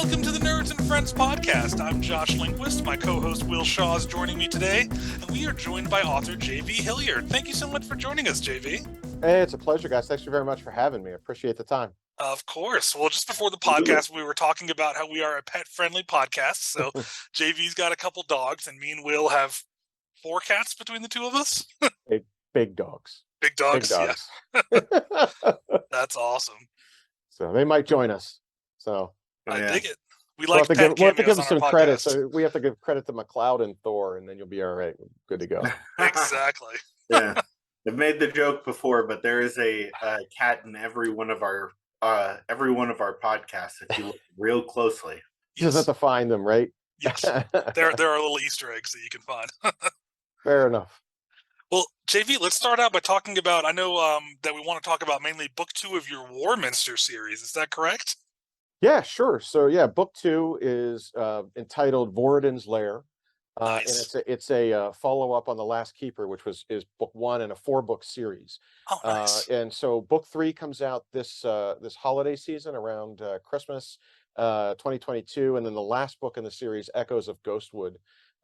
welcome to the Nerds and Friends podcast. I'm Josh Lindquist. My co-host Will Shaw is joining me today, and we are joined by author JV Hilliard. Thank you so much for joining us, JV. Hey, it's a pleasure, guys. Thanks very much for having me. I appreciate the time. Of course. Well, just before the podcast, we were talking about how we are a pet-friendly podcast. So JV's got a couple dogs, and me and Will have 4 cats between the two of us. Big dogs. Big dogs. Yeah. That's awesome. So they might join us. So I dig it. We we'll like have pet to give them cameos some on our credit. podcast. So we have to give credit to McLeod and Thor, and then you'll be all right. Good to go. Exactly. Yeah, I've made the joke before, but there is a cat in every one of our podcasts. If you look real closely, You just have to find them, right? Yes. There are little Easter eggs that you can find. Fair enough. Well, JV, let's start out by talking about, I know that we want to talk about mainly book 2 of your Warminster series. Is that correct? Yeah, sure. So yeah, book 2 is entitled Voradin's Lair. Nice. And it's a follow-up on The Last Keeper, which is book 1 in a 4-book series. Oh, nice. And so book 3 comes out this holiday season around Christmas 2022, and then the last book in the series, Echoes of Ghostwood,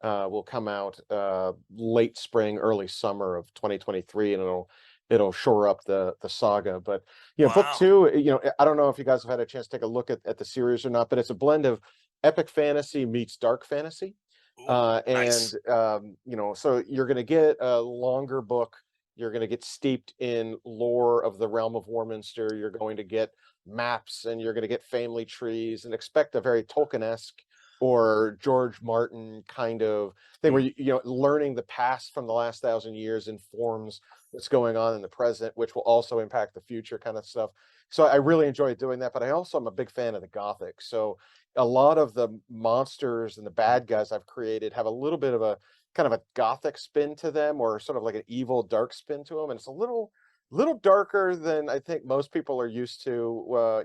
will come out late spring, early summer of 2023, and it'll shore up the saga. But Wow. book 2, I don't know if you guys have had a chance to take a look at the series or not, but it's a blend of epic fantasy meets dark fantasy. Ooh, nice. So you're going to get a longer book. You're going to get steeped in lore of the realm of Warminster. You're going to get maps, and you're going to get family trees, and expect a very Tolkien-esque or George Martin kind of thing where learning the past from the last 1,000 years informs what's going on in the present, which will also impact the future kind of stuff. So I really enjoy doing that, but I also am a big fan of the Gothic. So a lot of the monsters and the bad guys I've created have a little bit of a kind of a Gothic spin to them, or sort of like an evil, dark spin to them. And it's a little darker than I think most people are used to.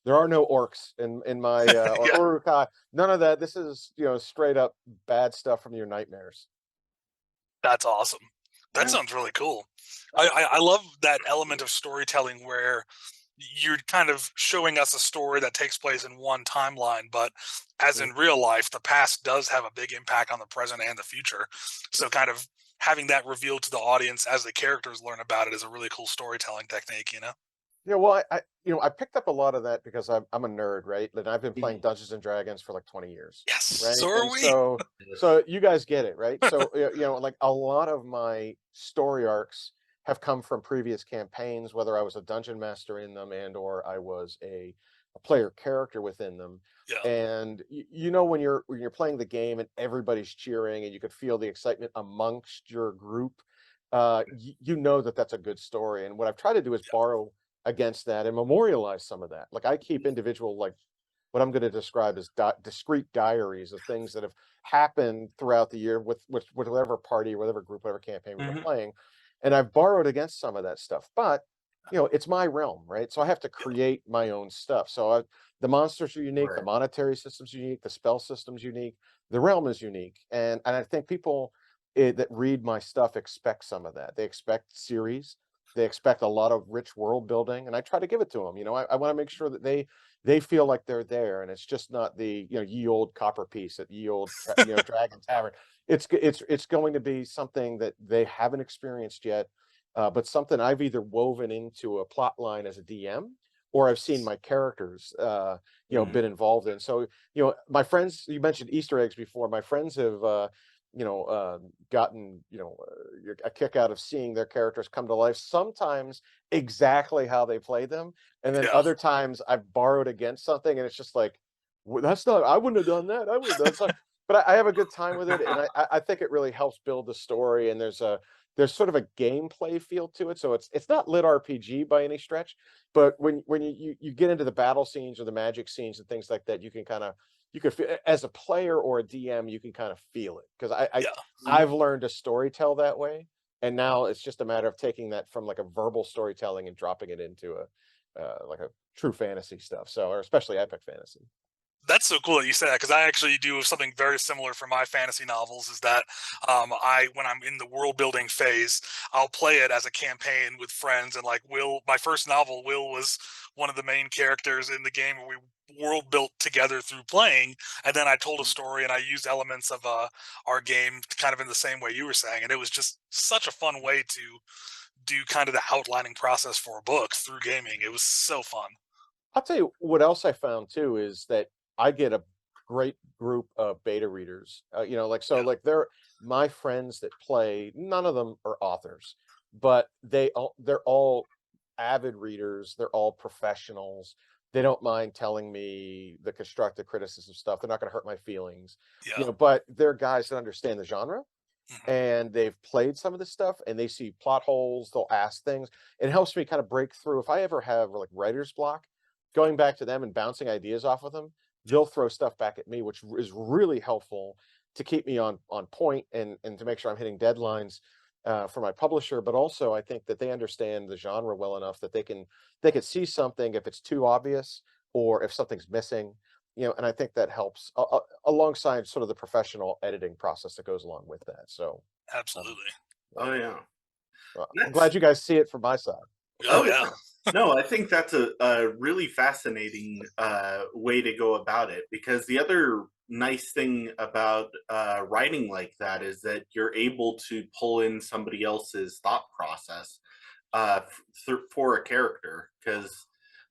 There are no orcs in my or Yeah. Uruk-hai. None of that. This is straight up bad stuff from your nightmares. That's awesome. That sounds really cool. I love that element of storytelling where you're kind of showing us a story that takes place in one timeline, but as in real life, the past does have a big impact on the present and the future. So kind of having that revealed to the audience as the characters learn about it is a really cool storytelling technique, Yeah, well, I picked up a lot of that because I'm a nerd, right? And I've been playing Dungeons and Dragons for like 20 years. Yes, Right. so are And we. so you guys get it, right? So like a lot of my story arcs have come from previous campaigns, whether I was a dungeon master in them or I was a player character within them. Yeah. And when you're playing the game and everybody's cheering and you could feel the excitement amongst your group, that's a good story. And what I've tried to do is borrow against that and memorialize some of that. Like I keep individual, like what I'm going to describe as discrete diaries of things that have happened throughout the year with whatever party, whatever group, whatever campaign we were playing. And I've borrowed against some of that stuff, but it's my realm, right? So I have to create my own stuff. So the monsters are unique, the monetary system's unique, the spell system's unique, the realm is unique. And I think people that read my stuff expect some of that. They expect series. They expect a lot of rich world building, and I try to give it to them. I want to make sure that they feel like they're there, and it's just not the ye old copper piece at ye old Dragon Tavern. It's going to be something that they haven't experienced yet, but something I've either woven into a plot line as a DM, or I've seen my characters been involved in. So my friends, you mentioned Easter eggs before. My friends have gotten a kick out of seeing their characters come to life, sometimes exactly how they play them, and then other times I've borrowed against something and it's just like, that's not, I wouldn't have done that, I would have done something. But I have a good time with it, and I think it really helps build the story, and there's sort of a gameplay feel to it. So it's not lit RPG by any stretch, but when you get into the battle scenes or the magic scenes and things like that, you could feel, as a player or a DM, you can kind of feel it, because I've learned to storytell that way, and now it's just a matter of taking that from like a verbal storytelling and dropping it into a like a true fantasy stuff. So, or especially epic fantasy. That's so cool that you say that, because I actually do something very similar for my fantasy novels. Is that when I'm in the world building phase, I'll play it as a campaign with friends, and like Will, my first novel, Will was one of the main characters in the game, where we world built together through playing, and then I told a story and I used elements of our game kind of in the same way you were saying, and it was just such a fun way to do kind of the outlining process for a book through gaming. It was so fun. I'll tell you what else I found too is that I get a great group of beta readers. Like so, Yeah, like they're my friends that play. None of them are authors, but they're all avid readers. They're all professionals. They don't mind telling me the constructive criticism stuff. They're not going to hurt my feelings, yeah, But they're guys that understand the genre hmm, and they've played some of this stuff and they see plot holes. They'll ask things. It helps me kind of break through. If I ever have like writer's block, going back to them and bouncing ideas off of them, they'll throw stuff back at me, which is really helpful to keep me on point and to make sure I'm hitting deadlines for my publisher. But also, I think that they understand the genre well enough that they can see something if it's too obvious or if something's missing. And I think that helps alongside sort of the professional editing process that goes along with that. So, um, absolutely. Oh yeah. I'm That's glad you guys see it from my side. Oh Oh yeah. yeah, No, I think that's a really fascinating way to go about it, because the other nice thing about writing like that is that you're able to pull in somebody else's thought process for a character. Because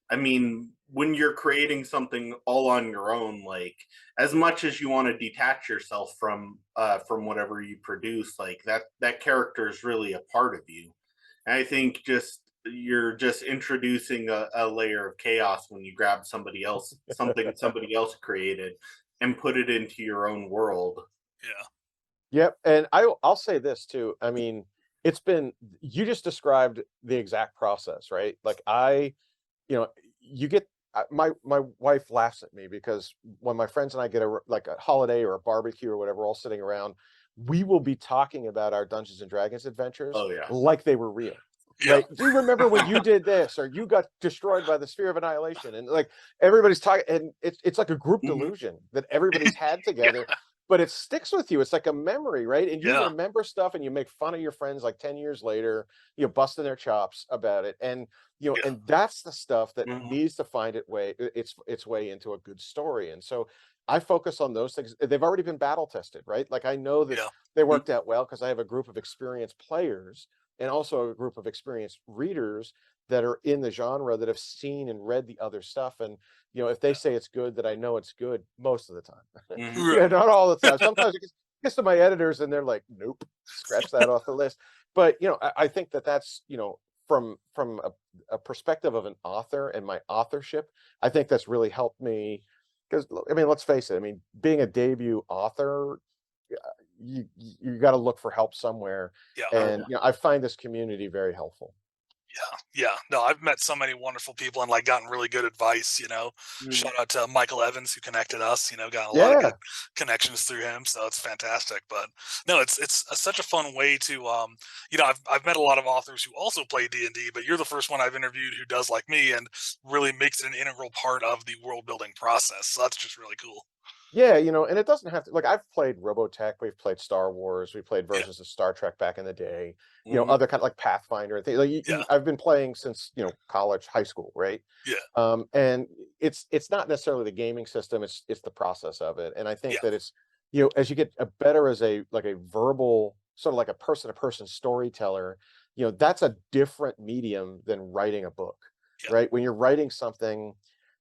I mean, when you're creating something all on your own, like, as much as you want to detach yourself from whatever you produce, like that character is really a part of you. And I think just you're just introducing a layer of chaos when you grab something somebody else created, and put it into your own world. yeah, Yep, and I'll say this too. I mean, it's been you just described the exact process, right? Like you know, you get my wife laughs at me because when my friends and I get like a holiday or a barbecue or whatever, all sitting around, we will be talking about our Dungeons and Dragons adventures Oh yeah. like they were real. yeah, Right? Do you remember when you did this or you got destroyed by the sphere of annihilation? And like everybody's talking, and it's like a group Mhm. delusion that everybody's had together, yeah, but it sticks with you. It's like a memory, right? And you yeah, remember stuff and you make fun of your friends like 10 years later, busting their chops about it. yeah, And that's the stuff that Mhm. needs to find its way into a good story. And so I focus on those things. They've already been battle tested, right? Like I know that yeah, they worked out well because I have a group of experienced players and also a group of experienced readers that are in the genre that have seen and read the other stuff. And if they say it's good, that I know it's good most of the time. Mhm. yeah, Yeah, right, not all the time. Sometimes it gets to my editors and they're like, nope, scratch that off the list. But I think that that's from a perspective of an author and my authorship, I think that's really helped me because I mean, let's face it. I mean, being a debut author, you got to look for help somewhere, yeah. Oh and I find this community very helpful. Yeah, yeah. No, I've met so many wonderful people and like gotten really good advice. yeah. Shout out to Michael Evans who connected us. Got a lot of good Yeah, connections through him, so it's fantastic. But no, it's such a fun way to I've met a lot of authors who also play D&D, but you're the first one I've interviewed who does like me and really makes it an integral part of the world building process. So that's just really cool. yeah, and it doesn't have to. Like I've played Robotech, we've played Star Wars, we played Yeah, versions of Star Trek back in the day. Mhm. Other kind of like Pathfinder and things. Like yeah, I've been playing since college, high school, right? yeah, And it's not necessarily the gaming system, it's the process of it. And I think yeah, that it's as you get a better as a like a verbal sort of like a person to person storyteller, that's a different medium than writing a book, yeah, right? When you're writing something,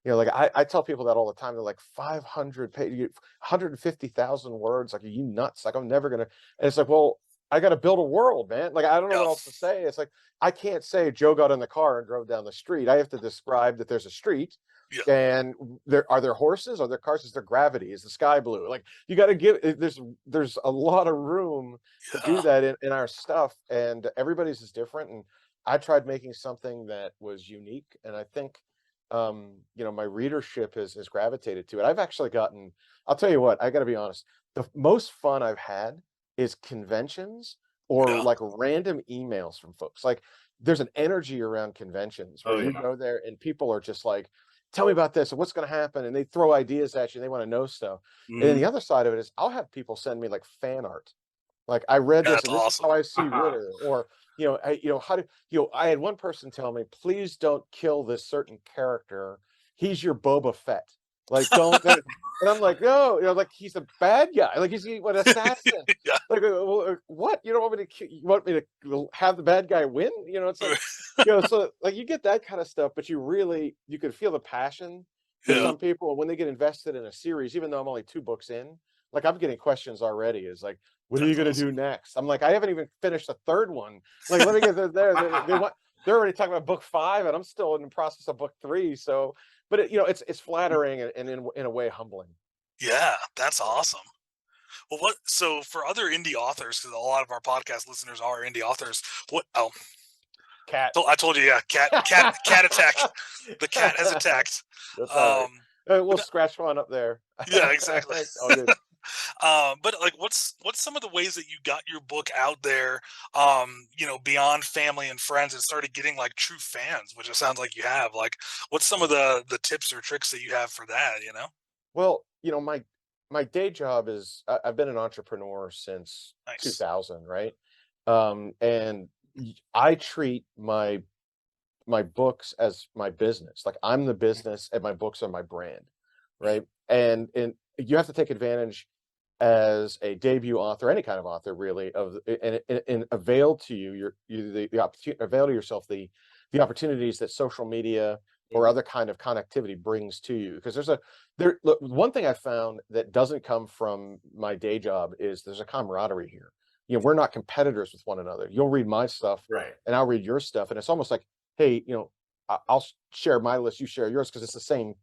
like I tell people that all the time. They're like 500 pages, 150,000 words. Like, are you nuts? Like, I'm never gonna. And it's like, well, I got to build a world, man. Like, I don't know yeah, what else to say. It's like I can't say Joe got in the car and drove down the street. I have to describe that there's a street, yeah, and there horses, are there cars, is there gravity, is the sky blue? Like, you got to there's a lot of room to do yeah, that in our stuff, and everybody's is different. And I tried making something that was unique, and I think my readership has gravitated to it. I've actually gotten, I'll tell you what, I got to be honest, the most fun I've had is conventions or yeah, like random emails from folks. Like there's an energy around conventions where Oh you yeah. go there and people are just like tell me about this and what's going to happen, and they throw ideas at you and they want to know stuff. And then the Mhm. other side of it is I'll have people send me like fan art, like I read this That's and this is awesome. how I see Uh-huh. Ritter, or how do I had one person tell me, please don't kill this certain character, he's your Boba Fett, like and I'm like, no, like he's a bad guy, like he's what assassin, Yeah. like what, you don't want me to you want me to have the bad guy win, it's like, so like you get that kind of stuff, but you could feel the passion for Yeah. some people, and when they get invested in a series, even though I'm only 2 books in, like I'm getting questions already. Is like, what are you That's gonna awesome. do next? I'm like, I haven't even finished the third one. Like, let me get there. They're already talking about book 5, and I'm still in the process of book 3. So, but it's flattering and in a way humbling. Yeah, that's Yeah. awesome. Well, so for other indie authors, because a lot of our podcast listeners are indie authors, what, oh, Cat. I told you, yeah, cat attack. The cat has attacked. That's all right. Um, We'll but scratch one up there. yeah, exactly. All good. But like, what's some of the ways that you got your book out there, beyond family and friends, and started getting like true fans, which it sounds like you have. Like, what's some of Yeah. the tips or tricks that you have for that? Well, my day job is I've been an entrepreneur since Nice. 2000, right? And I treat my books as my business. Like I'm the business and my books are my brand, Mhm. right? And you have to take advantage as a debut author, any kind of author really, and avail to the opportunity, avail to yourself the opportunities that social media or Mhm. other kind of connectivity brings to you. Because look, one thing I found that doesn't come from my day job is there's a camaraderie here. We're not competitors with one another. You'll read my stuff Right. and I'll read your stuff, and it's almost like, hey, I'll share my list, you share yours, because it's the same.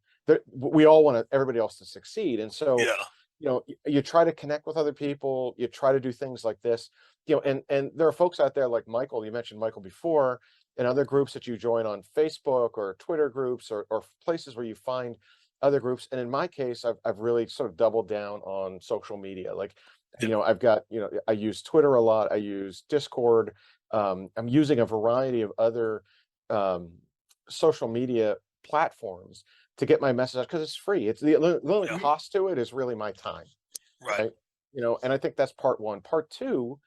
We all want everybody else to succeed, and so Yeah. you try to connect with other people, you try to do things like this, and there are folks out there like Michael, you mentioned Michael before, and other groups that you join on Facebook or Twitter groups, or places where you find other groups. And in my case, I've really sort of doubled down on social media. Like, Yeah. I've got, I use Twitter a lot, I use Discord, I'm using a variety of other um, social media platforms to get my message out, because it's free. It's the only Yeah. Mhm. cost to it is really my time, Right. right? And I think that's part one. Part two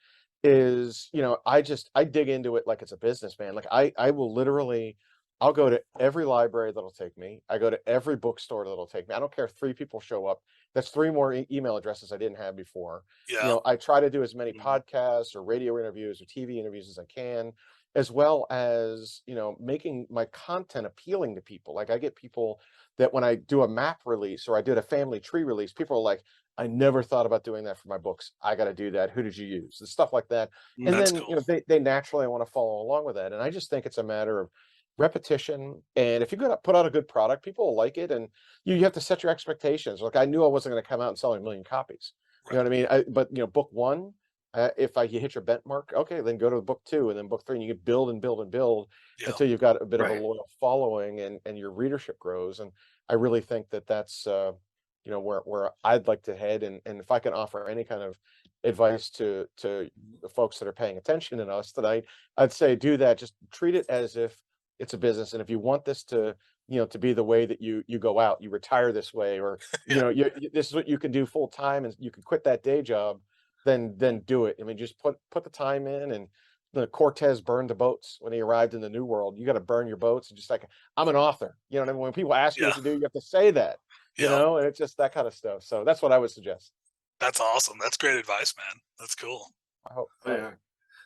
is, I dig into it like it's a business, man. Like I will literally, I'll go to every library that'll take me. I go to every bookstore that'll take me. I don't care if 3 people show up. That's 3 more email addresses I didn't have before. Yeah. I try to do as many Mhm. podcasts or radio interviews or TV interviews as I can, as well as, making my content appealing to people. Like I get people that when I do a map release or I did a family tree release, people are like, I never thought about doing that for my books. I got to do that. Who did you use? And stuff like that. And Mhm. That's then, cool. they naturally want to follow along with that. And I just think it's a matter of repetition. And if you're going to put out a good product, people will like it. And you have to set your expectations. Like I knew I wasn't going to come out and sell 1 million copies. You know Right. what I mean? But book one, if you hit your benchmark, okay, then go to book 2 and then book 3, and you can build and build and build Yeah. until you've got a bit of a Right. loyal following, and your readership grows. And I really think that that's where I'd like to head. And if I can offer any kind of advice to the folks that are paying attention to us tonight, I'd say do that. Just treat it as if it's a business. And if you want this to be the way that you go out, you retire this way, or Yeah. this is what you can do full time, and you can quit that day job, then do it. I mean, just put the time in. And the Cortez burned the boats when he arrived in the New World. You got to burn your boats, and just like, I'm an author. You know what I mean? When people ask you Yeah. what to do, you have to say that. Yeah. And it's just that kind of stuff. So that's what I would suggest. That's awesome. That's great advice, man. That's cool. I hope. Oh, yeah.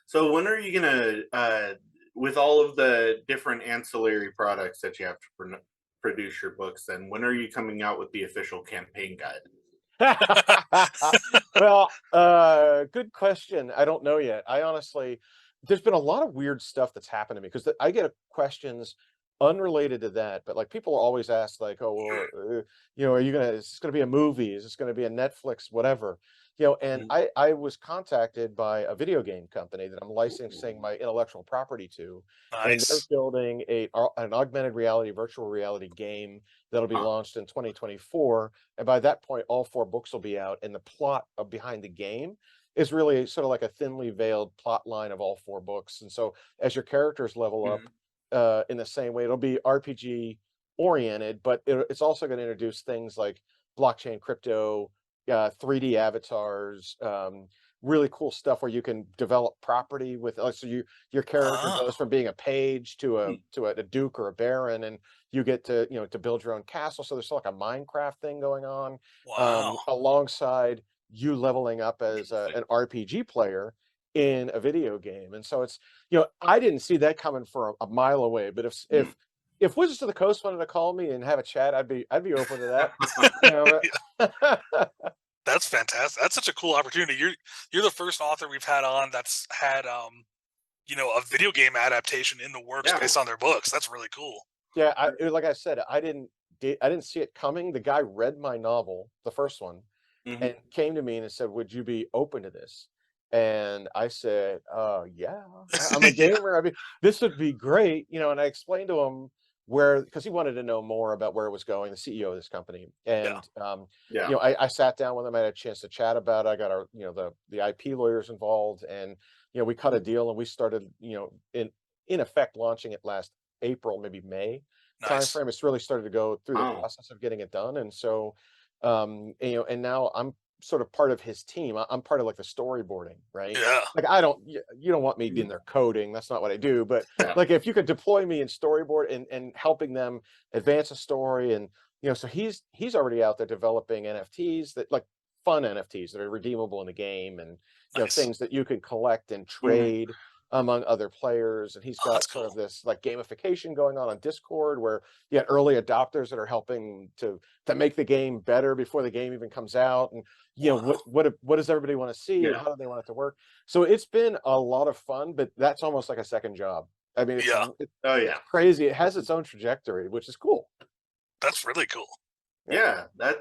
So when are you gonna, with all of the different ancillary products that you have to produce your books, then when are you coming out with the official campaign guide? Well, good question. I don't know yet. I honestly, there's been a lot of weird stuff that's happened to me, because I get questions unrelated to that, but like people are always asked like, oh, well, are you is this gonna be a movie? Is this gonna be a Netflix, whatever? And Mhm. I was contacted by a video game company that I'm licensing my intellectual property to, and they're Nice. building an augmented reality, virtual reality game that'll be Huh. launched in 2024. And by that point, all 4 books will be out. And the plot of behind the game is really sort of like a thinly veiled plot line of all 4 books. And so as your characters level up, Mhm. in the same way, it'll be RPG oriented, but it's also going to introduce things like blockchain, crypto, 3D avatars, really cool stuff where you can develop property with, so your character Oh, goes from being a page to Hmm. a duke or a baron, and you get to, to build your own castle. So there's like a Minecraft thing going on, wow. alongside you leveling up as Interesting. an RPG player in a video game. And so it's, I didn't see that coming from a mile away. But Hmm. if Wizards of the Coast wanted to call me and have a chat, I'd be open to that. You know, That's fantastic. That's such a cool opportunity. You're the first author we've had on that's had a video game adaptation in the works Yeah. based on their books. That's really cool. yeah, like I said, I didn't see it coming. The guy read my novel, the first one, Hmm. and came to me and said, "Would you be open to this?" And I said, yeah, I'm a Yeah, gamer. I mean, this would be great." And I explained to him where, because he wanted to know more about where it was going, the CEO of this company. yeah, And, Yeah. I sat down with him. I had a chance to chat about it. I got our, the IP lawyers involved, and, we cut a deal, and we started, in effect, launching it last April, maybe May nice. timeframe. It's really started to go through the Wow. process of getting it done. And so, and now I'm sort of part of his team. I'm part of like the storyboarding, right? Yeah, Like I don't, you don't want me in there coding. That's not what I do. But Yeah. like if you could deploy me in storyboard and helping them advance a story, and so he's already out there developing NFTs, that like fun NFTs that are redeemable in the game, and nice. things that you can collect and Mhm. trade among other players. And he's Oh, that's got sort of cool. this like gamification going on Discord, where you got early adopters that are helping to make the game better before the game even comes out. And Wow. what does everybody want to see, and Yeah. how do they want it to work? So it's been a lot of fun, but that's almost like a second job. I mean, Yeah, Oh it's yeah. crazy. It has its own trajectory, which is cool. that's really cool. Yeah. Yeah,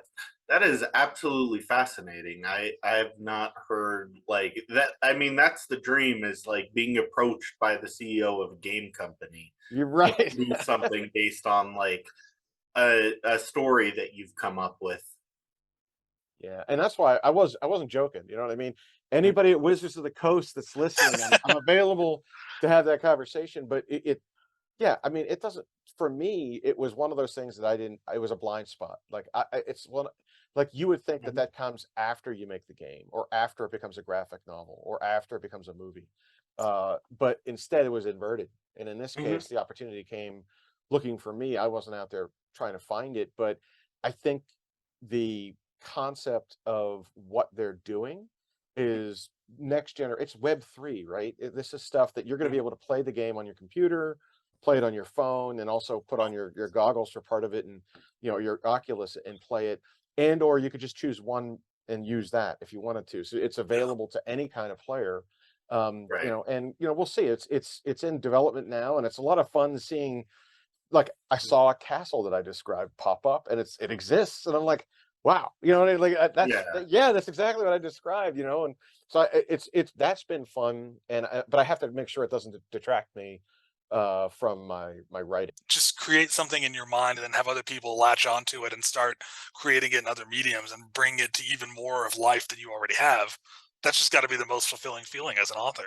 that is absolutely fascinating. I have not heard like that. I mean, that's the dream, is like being approached by the CEO of a game company You're to right. do something based on like a story that you've come up with. Yeah, and that's why I wasn't joking. You know what I mean? Anybody at Wizards of the Coast that's listening, I'm available to have that conversation. But yeah, I mean, it doesn't. For me, it was one of those things that I didn't. It was a blind spot. Like it's one. Like you would think that Mhm. that comes after you make the game, or after it becomes a graphic novel, or after it becomes a movie. But instead, it was inverted. And in this Mhm. case, the opportunity came looking for me. I wasn't out there trying to find it, but I think the concept of what they're doing is it's Web3, right? This is stuff that you're going to be Mhm. able to play the game on your computer, play it on your phone, and also put on your goggles for part of it, and your Oculus, and play it. And or you could just choose one and use that if you wanted to. So it's Yeah, available to any kind of player. Right. And we'll see. It's in development now, and it's a lot of fun seeing. Like I saw a castle that I described pop up, and it exists, and I'm like, wow, what I mean? Like Yeah. yeah, that's exactly what I described. And so it's that's been fun, but I have to make sure it doesn't detract me from my writing. just create something in your mind and then have other people latch onto it and start creating it in other mediums and bring it to even more of life than you already have. That's just got to be the most fulfilling feeling as an author.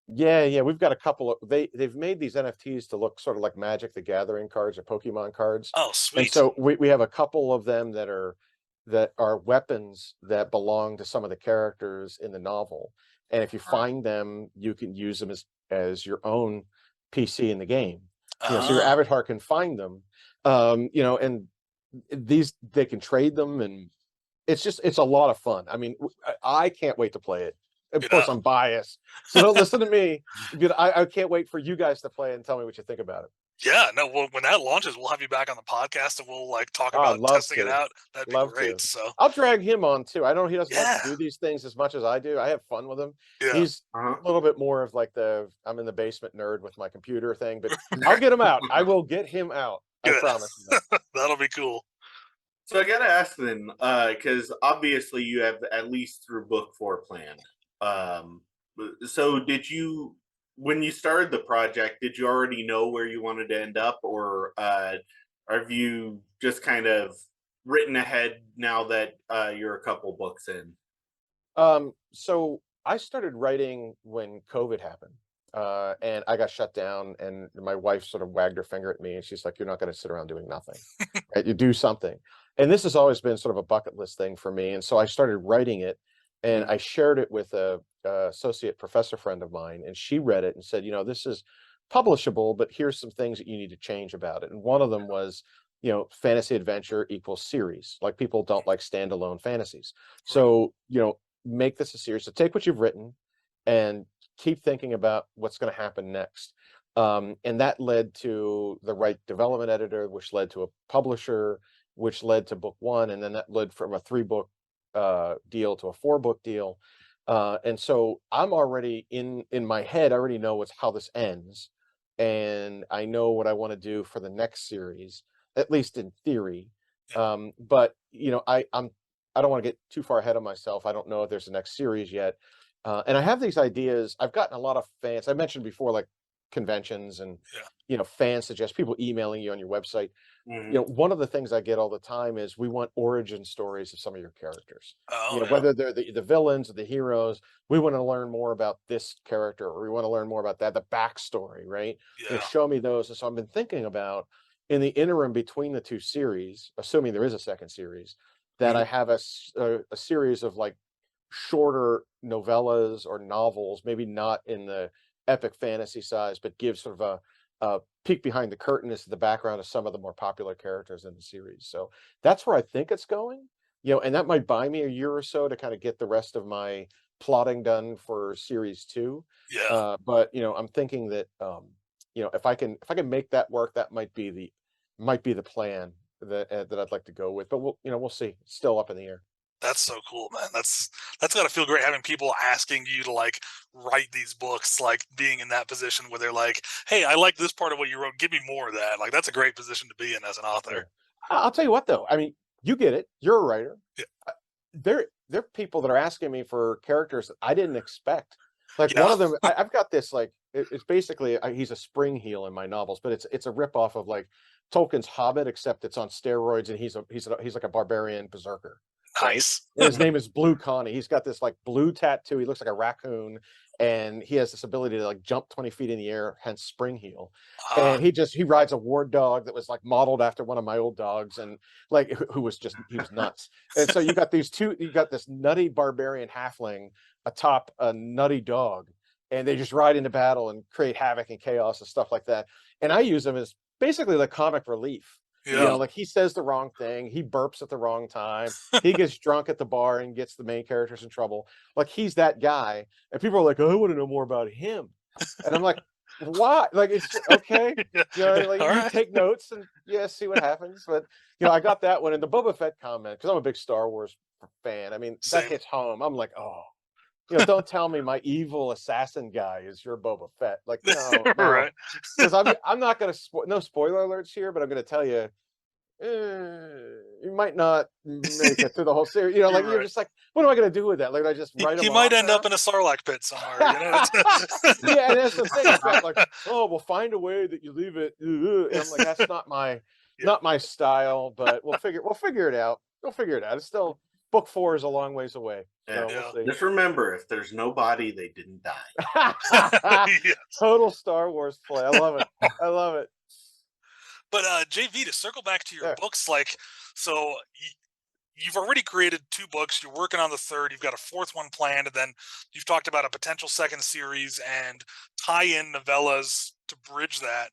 Yeah, yeah, we've got a couple of they've made these NFTs to look sort of like Magic the Gathering cards or Pokemon cards. Oh, And sweet. so we have a couple of them that are weapons that belong to some of the characters in the novel. And if you Uh, find them, you can use them as your own PC in the game. So your Ah, avatar can find them. And these they can trade them, and it's a lot of fun. I mean, I can't wait to play it. Of yeah. course, I'm biased, so don't listen to me. But I can't wait for you guys to play it and tell me what you think about it. Yeah, no, well, when that launches, we'll have you back on the podcast and we'll like talk Oh, I'd about love testing it to, out. That'd be love great. to. So, I'll drag him on too. I know he doesn't like to yeah, do these things as much as I do. I have fun with him. yeah, He's uh-huh. a little bit more of like the I'm in the basement nerd with my computer thing, but I'll get him out. I will get him out. I good. promise you that. That'll be cool. So I gotta ask then, because obviously you have at least through book four planned. So did you, when you started the project, did you already know where you wanted to end up, or have you just kind of written ahead now that you're a couple books in? So I started writing when COVID happened. and I got shut down, and my wife sort of wagged her finger at me, and she's like, "You're not going to sit around doing nothing, right? You do something." And this has always been sort of a bucket list thing for me, and so I started writing it, and Mhm. I shared it with a associate professor friend of mine, and she read it and said, "This is publishable, but here's some things that you need to change about it." And one of them was, fantasy adventure equals series. Like, people don't like standalone fantasies. Right. So, make this a series. So take what you've written and keep thinking about what's going to happen next. And that led to the right development editor, which led to a publisher, which led to book one, and then that led from a 3-book deal to a 4-book deal. And so I'm already in my head. I already know how this ends, and I know what I want to do for the next series, at least in theory. Yeah. But I don't want to get too far ahead of myself. I don't know if there's a next series yet. And I have these ideas. I've gotten a lot of fans. I mentioned before, like conventions and Yeah. fans suggest, people emailing you on your website. Mhm. One of the things I get all the time is, we want origin stories of some of your characters. Oh yeah. Whether they're the villains or the heroes, we want to learn more about this character, or we want to learn more about that, the backstory, right? Yeah. Show me those. And so I've been thinking about, in the interim between the two series, assuming there is a second series, that I Mhm. have a series of like shorter novellas or novels, maybe not in the epic fantasy size, but give sort of a peek behind the curtain as to the background of some of the more popular characters in the series. So that's where I think it's going. And that might buy me a year or so to kind of get the rest of my plotting done for series two. Yeah. But I'm thinking that if I can make that work, that might be the plan that I'd like to go with. But we'll see. It's still up in the air. That's so cool, man. That's gotta feel great having people asking you to like write these books, like being in that position where they're like, "Hey, I like this part of what you wrote. Give me more of that." Like that's a great position to be in as an Yeah. author. I'll tell you what, though. I mean, you get it. You're a writer. Yeah. Uh, there are people that are asking me for characters that I didn't expect. Like, Yeah. one of them, I've got this, like, it's basically, he's a spring heel in my novels, but it's a ripoff of like Tolkien's Hobbit, except it's on steroids, and he's like a barbarian berserker, right? Nice. And his Mhm. name is Blue Connie. He's got this like blue tattoo. He looks like a raccoon, and he has this ability to like jump 20 feet in the air, hence spring heel. Ah, And he rides a ward dog that was like modeled after one of my old dogs, and like, who was just, he was nuts. And so you got this nutty barbarian halfling atop a nutty dog, and they just ride into battle and create havoc and chaos and stuff like that. And I use them as basically the comic relief. yeah. Like, he says the wrong thing, he burps at the wrong time, he gets drunk at the bar and gets the main characters in trouble. Like, he's that guy, and people are like, "Oh, I want to know more about him." And I'm like, "Why?" Like, it's okay. Yeah. Like, All you right. take notes and, yeah, see what happens. But I got that one, and the Boba Fett comment, because I'm a big Star Wars fan. I mean, that Same. hits home. I'm like, "Oh, don't tell me my evil assassin guy is your Boba Fett." Like, no, no, Right. because I'm not gonna no spoiler alerts here, but I'm gonna tell you, you might not make it through the whole series. Like, You're you're right. just like, what am I gonna do with that? Like, I just write He them might off end up now. in a Sarlacc pit somewhere, you know? Yeah, and that's the thing. I've got like, "Oh, we'll find a way that you leave it," and I'm like, that's Yeah. not my style. But we'll figure it out. We'll figure it out. It's still, book 4 is a long ways away, Yeah. so we'll Yeah. see. Just remember, if there's no body, they didn't die. Yes. Total Star Wars play. I love it. I love it. But JV, to circle back to your Yeah. books, like, so you've already created 2 books. You're working on the third. You've got a fourth one planned, and then you've talked about a potential second series and tie-in novellas to bridge that.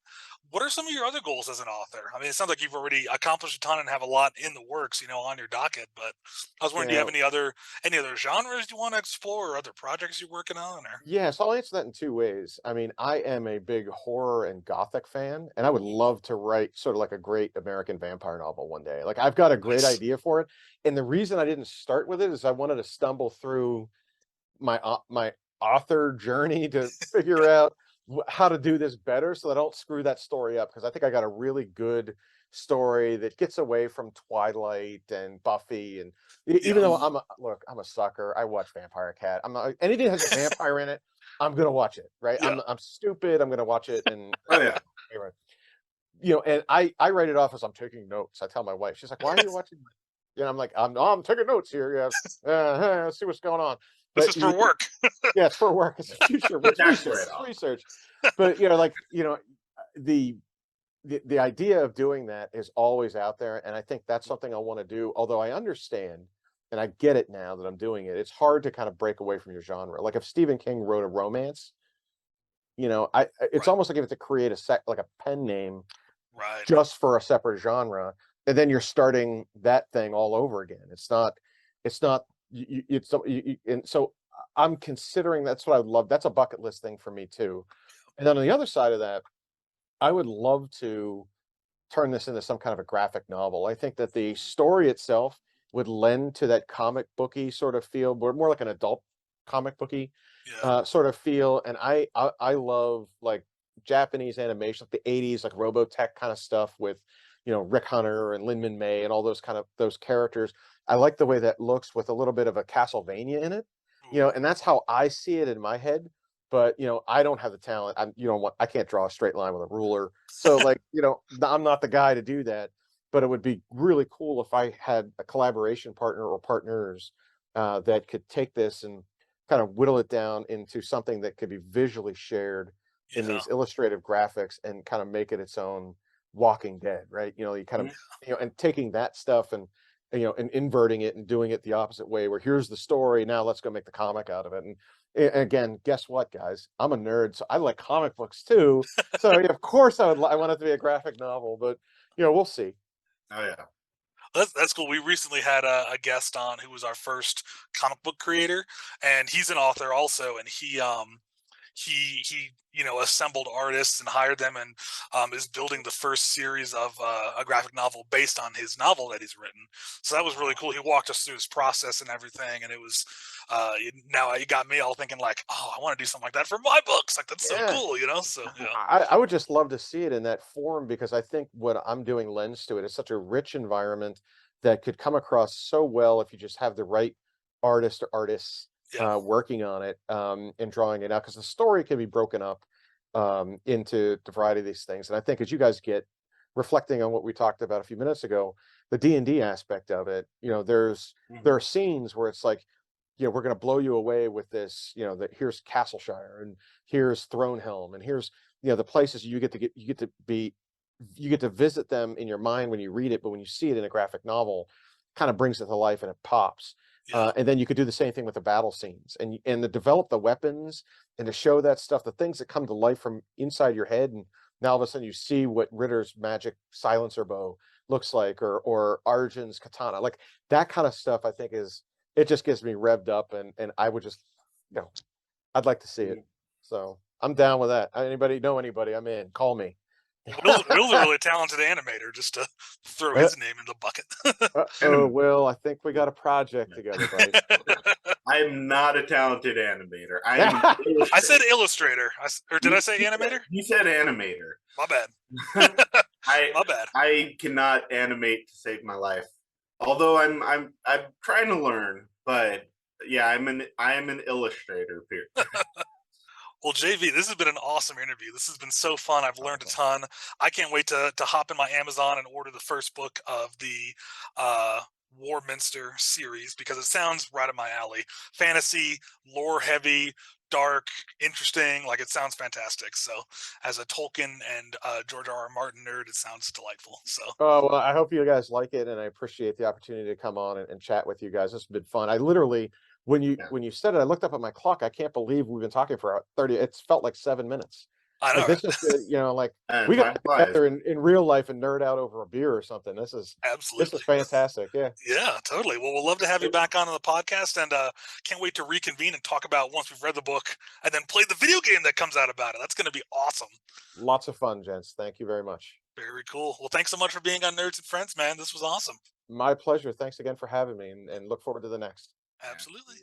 What are some of your other goals as an author? I mean, it sounds like you've already accomplished a ton and have a lot in the works, on your docket. But I was wondering, do you Yeah. have any other genres you want to explore, or other projects you're working on, or? Yeah, so I'll answer that in two ways. I mean, I am a big horror and gothic fan, and I would love to write sort of like a great American vampire novel one day. Like, I've got a great Nice. idea for it, and the reason I didn't start with it is I wanted to stumble through my author journey to figure out how to do this better, so I don't screw that story up. Because I think I got a really good story that gets away from Twilight and Buffy, and even Yeah. though I'm a sucker. I watch Vampire Cat. I'm not, anything that has a vampire in it, I'm gonna watch it. Right? Yeah. I'm stupid. I'm gonna watch it, and Oh yeah. anyway, and I write it off as I'm taking notes. I tell my wife, she's like, "Why are you watching?" I'm like, I'm taking notes here. Yeah, let's see what's going on. This but is for work. yeah, it's for work. It's future. It's Tax research. write-off. It's research. But like the the idea of doing that is always out there, and I think that's something I want to do. Although I understand, and I get it now that I'm doing it. It's hard to kind of break away from your genre. Like if Stephen King wrote a romance, it's Right. almost like if to create like a pen name Right. just for a separate genre, and then you're starting that thing all over again. It's not and so I'm considering that's what I would love. That's a bucket list thing for me too. And then on the other side of that, I would love to turn this into some kind of a graphic novel. I think that the story itself would lend to that comic booky sort of feel, but more like an adult comic booky Yeah. sort of feel. And I love like Japanese animation, like the '80s, like Robotech kind of stuff with Rick Hunter and Lin May and all those characters. I like the way that looks with a little bit of a Castlevania in it, Ooh. and that's how I see it in my head. But I don't have the talent. I can't draw a straight line with a ruler. So like, I'm not the guy to do that. But it would be really cool if I had a collaboration partner or partners that could take this and kind of whittle it down into something that could be visually shared in Yeah. these illustrative graphics and kind of make it its own Walking Dead, right? You kind of, Mhm. and taking that stuff and and inverting it and doing it the opposite way, where here's the story, now let's go make the comic out of it. And again, guess what, guys? I'm a nerd, so I like comic books too. So yeah, of course I want it to be a graphic novel, but we'll see. Oh yeah. That's cool. We recently had a guest on who was our first comic book creator, and he's an author also, and he assembled artists and hired them, and is building the first series of a graphic novel based on his novel that he's written. So that was really cool. He walked us through his process and everything, and it was now it got me all thinking like, oh, I want to do something like that for my books. Like that's so Yeah. cool, so yeah. I would just love to see it in that form, because I think what I'm doing lends to it. It's such a rich environment that could come across so well if you just have the right artist or artists Yeah. working on it and drawing it out. Because the story can be broken up into the variety of these things. And I think as you guys get reflecting on what we talked about a few minutes ago, the D&D aspect of it, there are scenes where it's like, we're going to blow you away with this, that here's Castleshire and here's Thronehelm and here's, the places you get to visit them in your mind when you read it, but when you see it in a graphic novel, kind of brings it to life and it pops. Yeah. And then you could do the same thing with the battle scenes and to develop the weapons and to show that stuff, the things that come to life from inside your head. And now all of a sudden you see what Ritter's magic silencer bow looks like, or Arjun's katana, like that kind of stuff. I think it just gets me revved up, and I would just, I'd like to see it. So I'm down with that. Anybody know anybody? I'm in. Call me. Will's a really talented animator, just to throw his name in the bucket. Oh, Will, I think we got a project together, buddy. I am not a talented animator. I am an illustrator. I said illustrator, or did I say animator? You said animator. My bad. My bad. I cannot animate to save my life. Although I'm trying to learn, but yeah, I am an illustrator. Period. Well, JV, this has been an awesome interview. This has been so fun. I've learned a ton. I can't wait to hop in my Amazon and order the first book of the Warminster series, because it sounds right up my alley. Fantasy, lore heavy, dark, interesting. Like, it sounds fantastic. So, as a Tolkien and George R.R. Martin nerd, it sounds delightful. So, Oh, well, I hope you guys like it, and I appreciate the opportunity to come on and chat with you guys. This has been fun. I literally, when you said it, I looked up at my clock. I can't believe we've been talking for 30. It's felt like 7 minutes. I know, Like right? this is, like And we time got flies. together in real life and nerd out over a beer or something. This is Absolutely. fantastic. Yeah. Yeah, totally. Well, we'll love to have you back on the podcast, and can't wait to reconvene and talk about once we've read the book and then play the video game that comes out about it. That's going to be awesome. Lots of fun, gents. Thank you very much. Very cool. Well, thanks so much for being on Nerds and Friends, man. This was awesome. My pleasure. Thanks again for having me, and look forward to the next. Absolutely.